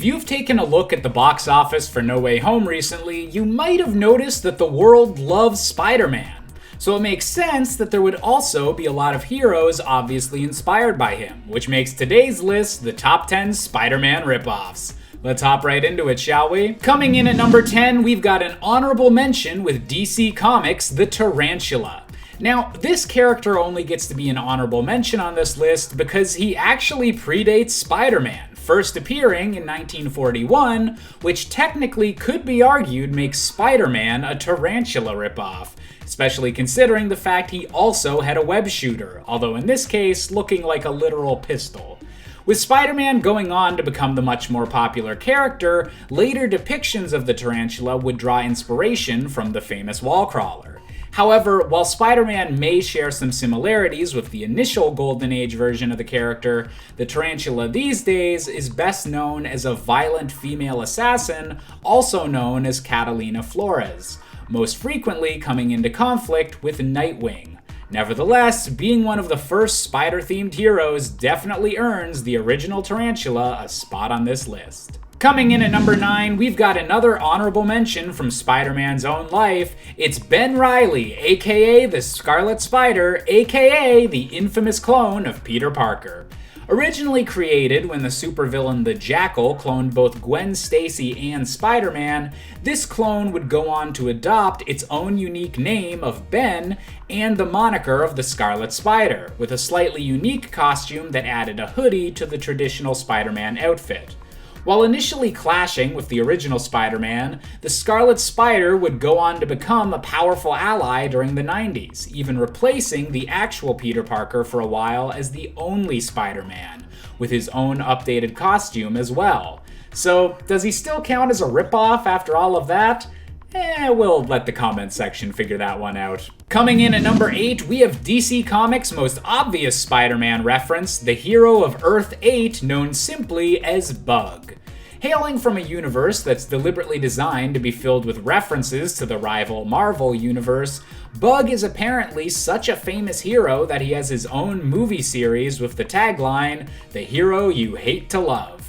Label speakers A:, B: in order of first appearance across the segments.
A: If you've taken a look at the box office for No Way Home recently, you might have noticed that the world loves Spider-Man. So it makes sense that there would also be a lot of heroes obviously inspired by him, which makes today's list the top 10 Spider-Man ripoffs. Let's hop right into it, shall we? Coming in at number 10, we've got an honorable mention with DC Comics' The Tarantula. Now, this character only gets to be an honorable mention on this list because he actually predates Spider-Man, first appearing in 1941, which technically could be argued makes Spider-Man a tarantula ripoff, especially considering the fact he also had a web shooter, although in this case looking like a literal pistol. With Spider-Man going on to become the much more popular character, later depictions of the tarantula would draw inspiration from the famous wall crawler. However, while Spider-Man may share some similarities with the initial Golden Age version of the character, the tarantula these days is best known as a violent female assassin, also known as Catalina Flores, most frequently coming into conflict with Nightwing. Nevertheless, being one of the first spider-themed heroes definitely earns the original tarantula a spot on this list. Coming in at number 9, we've got another honorable mention from Spider-Man's own life. It's Ben Reilly, aka the Scarlet Spider, aka the infamous clone of Peter Parker. Originally created when the supervillain the Jackal cloned both Gwen Stacy and Spider-Man, this clone would go on to adopt its own unique name of Ben and the moniker of the Scarlet Spider, with a slightly unique costume that added a hoodie to the traditional Spider-Man outfit. While initially clashing with the original Spider-Man, the Scarlet Spider would go on to become a powerful ally during the 90s, even replacing the actual Peter Parker for a while as the only Spider-Man, with his own updated costume as well. So, does he still count as a ripoff after all of that? We'll let the comment section figure that one out. Coming in at number 8, we have DC Comics' most obvious Spider-Man reference, the hero of Earth-8 known simply as Bug. Hailing from a universe that's deliberately designed to be filled with references to the rival Marvel universe, Bug is apparently such a famous hero that he has his own movie series with the tagline, "The Hero You Hate to Love."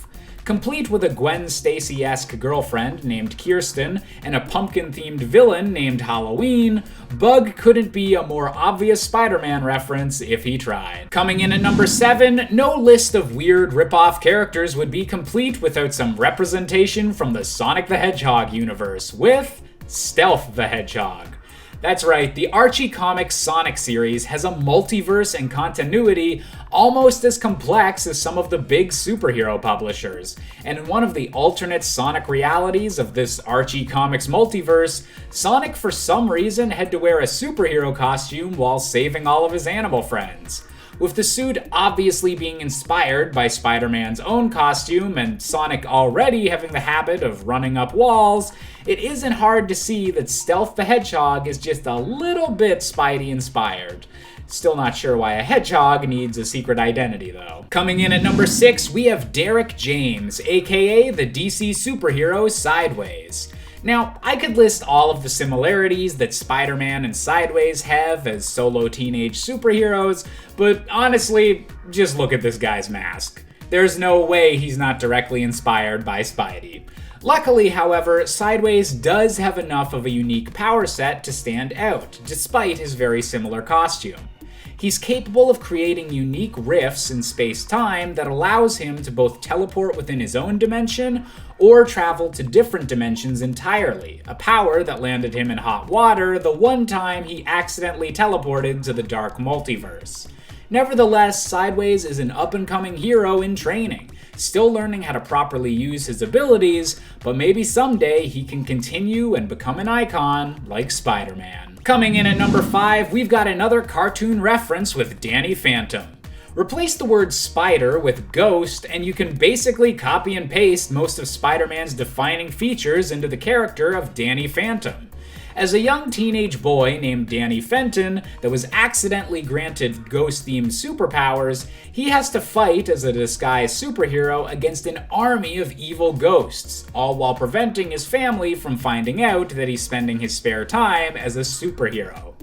A: Complete with a Gwen Stacy-esque girlfriend named Kirsten and a pumpkin-themed villain named Halloween, Bug couldn't be a more obvious Spider-Man reference if he tried. Coming in at number 7, no list of weird rip-off characters would be complete without some representation from the Sonic the Hedgehog universe, with Stealth the Hedgehog. That's right, the Archie Comics Sonic series has a multiverse and continuity almost as complex as some of the big superhero publishers. And in one of the alternate Sonic realities of this Archie Comics multiverse, Sonic for some reason had to wear a superhero costume while saving all of his animal friends. With the suit obviously being inspired by Spider-Man's own costume and Sonic already having the habit of running up walls, it isn't hard to see that Stealth the Hedgehog is just a little bit Spidey inspired. Still not sure why a hedgehog needs a secret identity though. Coming in at number 6, we have Derek James, aka the DC superhero Sideways. Now, I could list all of the similarities that Spider-Man and Sideways have as solo teenage superheroes, but honestly, just look at this guy's mask. There's no way he's not directly inspired by Spidey. Luckily, however, Sideways does have enough of a unique power set to stand out, despite his very similar costume. He's capable of creating unique rifts in space-time that allows him to both teleport within his own dimension or travel to different dimensions entirely, a power that landed him in hot water the one time he accidentally teleported to the dark multiverse. Nevertheless, Sideways is an up-and-coming hero in training, still learning how to properly use his abilities, but maybe someday he can continue and become an icon like Spider-Man. Coming in at number 5, we've got another cartoon reference with Danny Phantom. Replace the word spider with ghost, and you can basically copy and paste most of Spider-Man's defining features into the character of Danny Phantom. As a young teenage boy named Danny Fenton that was accidentally granted ghost-themed superpowers, he has to fight as a disguised superhero against an army of evil ghosts, all while preventing his family from finding out that he's spending his spare time as a superhero.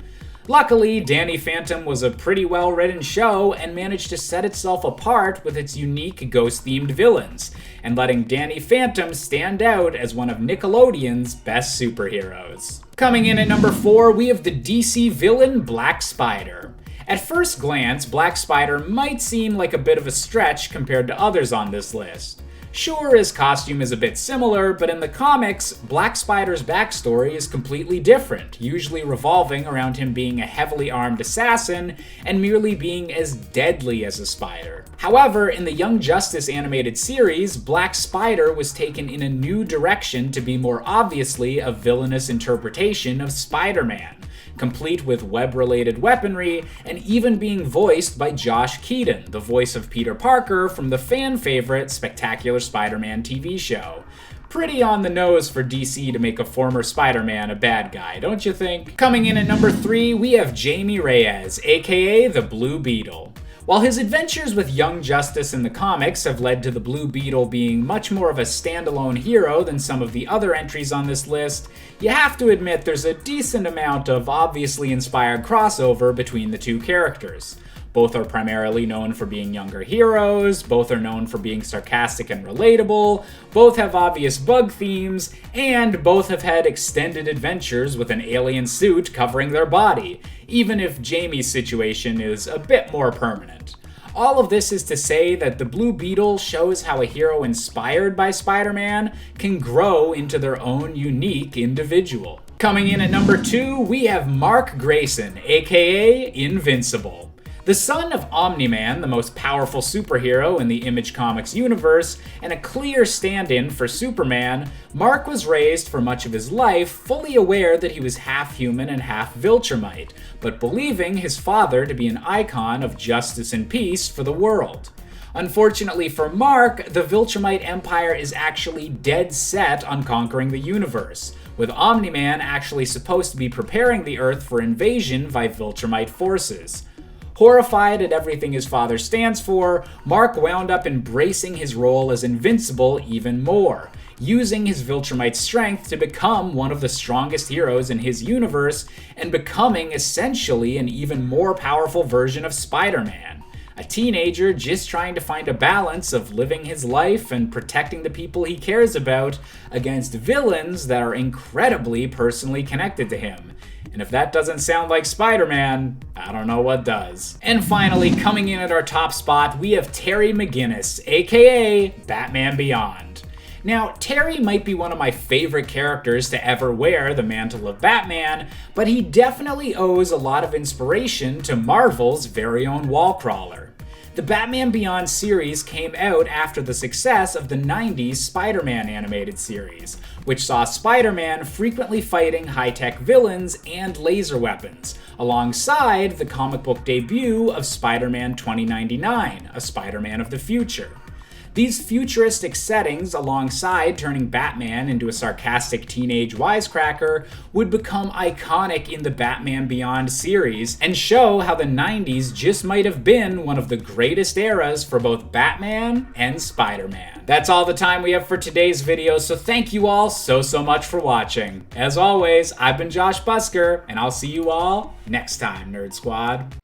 A: Luckily, Danny Phantom was a pretty well-written show and managed to set itself apart with its unique ghost-themed villains, and letting Danny Phantom stand out as one of Nickelodeon's best superheroes. Coming in at number 4, we have the DC villain Black Spider. At first glance, Black Spider might seem like a bit of a stretch compared to others on this list. Sure, his costume is a bit similar, but in the comics, Black Spider's backstory is completely different, usually revolving around him being a heavily armed assassin and merely being as deadly as a spider. However, in the Young Justice animated series, Black Spider was taken in a new direction to be more obviously a villainous interpretation of Spider-Man, complete with web-related weaponry, and even being voiced by Josh Keaton, the voice of Peter Parker from the fan-favorite Spectacular Spider-Man TV show. Pretty on the nose for DC to make a former Spider-Man a bad guy, don't you think? Coming in at number 3, we have Jamie Reyes, aka the Blue Beetle. While his adventures with Young Justice in the comics have led to the Blue Beetle being much more of a standalone hero than some of the other entries on this list, you have to admit there's a decent amount of obviously inspired crossover between the two characters. Both are primarily known for being younger heroes, both are known for being sarcastic and relatable, both have obvious bug themes, and both have had extended adventures with an alien suit covering their body, even if Jamie's situation is a bit more permanent. All of this is to say that the Blue Beetle shows how a hero inspired by Spider-Man can grow into their own unique individual. Coming in at number 2, we have Mark Grayson, aka Invincible. The son of Omni-Man, the most powerful superhero in the Image Comics universe, and a clear stand-in for Superman, Mark was raised for much of his life fully aware that he was half human and half Viltrumite, but believing his father to be an icon of justice and peace for the world. Unfortunately for Mark, the Viltrumite Empire is actually dead set on conquering the universe, with Omni-Man actually supposed to be preparing the Earth for invasion by Viltrumite forces. Horrified at everything his father stands for, Mark wound up embracing his role as Invincible even more, using his Viltrumite strength to become one of the strongest heroes in his universe and becoming essentially an even more powerful version of Spider-Man. A teenager just trying to find a balance of living his life and protecting the people he cares about against villains that are incredibly personally connected to him. And if that doesn't sound like Spider-Man, I don't know what does. And finally, coming in at our top spot, we have Terry McGinnis, aka Batman Beyond. Now, Terry might be one of my favorite characters to ever wear the mantle of Batman, but he definitely owes a lot of inspiration to Marvel's very own Wallcrawler. The Batman Beyond series came out after the success of the 90s Spider-Man animated series, which saw Spider-Man frequently fighting high-tech villains and laser weapons, alongside the comic book debut of Spider-Man 2099, a Spider-Man of the future. These futuristic settings, alongside turning Batman into a sarcastic teenage wisecracker, would become iconic in the Batman Beyond series and show how the 90s just might have been one of the greatest eras for both Batman and Spider-Man. That's all the time we have for today's video, so thank you all so much for watching. As always, I've been Josh Busker, and I'll see you all next time, Nerd Squad.